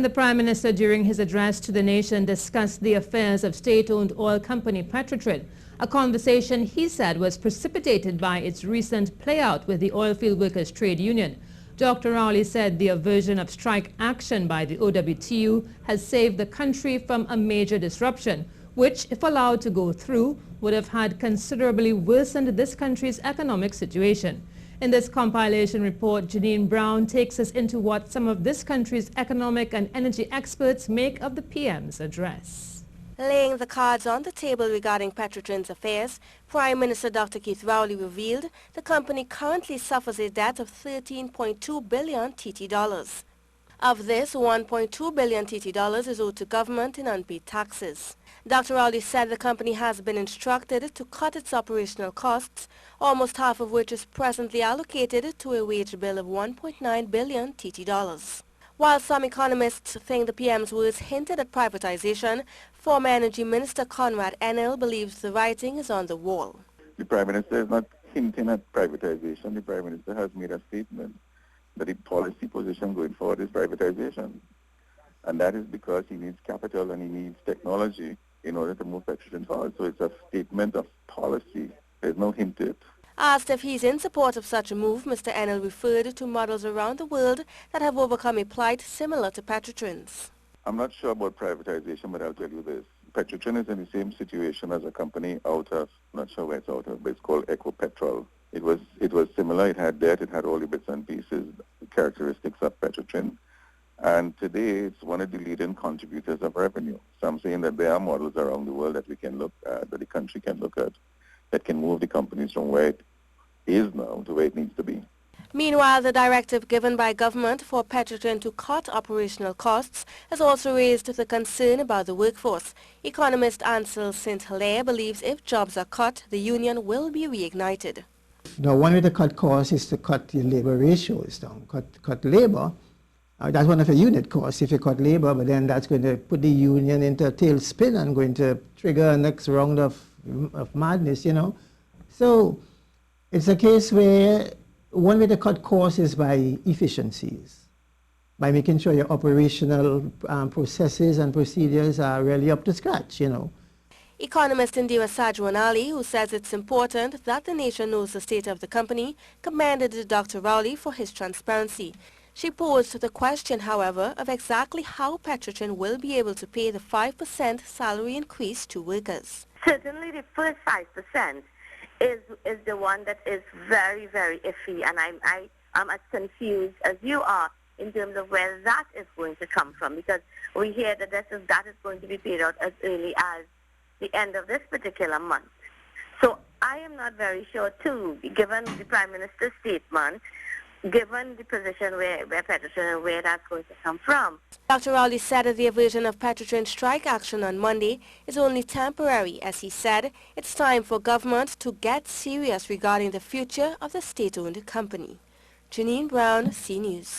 The Prime Minister, during his address to the nation, discussed the affairs of state-owned oil company Petrotrin, a conversation he said was precipitated by its recent playout with the Oilfield Workers Trade Union. Dr. Rowley said the aversion of strike action by the OWTU has saved the country from a major disruption, which, if allowed to go through, would have had considerably worsened this country's economic situation. In this compilation report, Janine Browne takes us into what some of this country's economic and energy experts make of the PM's address. Laying the cards on the table regarding Petrotrin's affairs, Prime Minister Dr. Keith Rowley revealed the company currently suffers a debt of 13.2 billion TT dollars. Of this, 1.2 billion TT dollars is owed to government in unpaid taxes. Dr. Rowley said the company has been instructed to cut its operational costs, almost half of which is presently allocated to a wage bill of 1.9 billion TT dollars. While some economists think the PM's words hinted at privatization, former Energy Minister Conrad Enel believes the writing is on the wall. The Prime Minister is not hinting at privatization. The Prime Minister has made a statement that the policy position going forward is privatization. And that is because he needs capital and he needs technology in order to move Petrotrin forward. So it's a statement of policy. There's no hint to it. Asked if he's in support of such a move, Mr. Enel referred to models around the world that have overcome a plight similar to Petrotrin's. I'm not sure about privatization, but I'll tell you this. Petrotrin is in the same situation as a company out of, not sure where it's out of, but it's called Ecopetrol. It was similar. It had debt. It had all the bits and pieces, characteristics of Petrotrin. And today, it's one of the leading contributors of revenue. So I'm saying that there are models around the world that we can look at, that the country can look at, that can move the companies from where it is now to where it needs to be. Meanwhile, the directive given by government for Petrotrin to cut operational costs has also raised the concern about the workforce. Economist Ansel St. Hilaire believes if jobs are cut, the union will be reignited. Now, one way to cut costs is to cut the labor ratios down, cut labor. That's one of the unit costs if you cut labor, but then that's going to put the union into a tailspin and going to trigger a next round of madness, you know. So it's a case where one way to cut costs is by efficiencies, by making sure your operational processes and procedures are really up to scratch, you know. Economist Indira Sajwanali, who says it's important that the nation knows the state of the company, commended Dr. Rowley for his transparency. She posed the question, however, of exactly how Petrotrin will be able to pay the 5% salary increase to workers. Certainly the first 5% is the one that is very, very iffy, and I'm as confused as you are in terms of where that is going to come from, because we hear that that is going to be paid out as early as the end of this particular month. So I am not very sure too, given the Prime Minister's statement, given the position where Petrotrin and where that's going to come from. Dr. Rowley said that the aversion of Petrotrin strike action on Monday is only temporary. As he said, it's time for government to get serious regarding the future of the state-owned company. Janine Browne, CNews.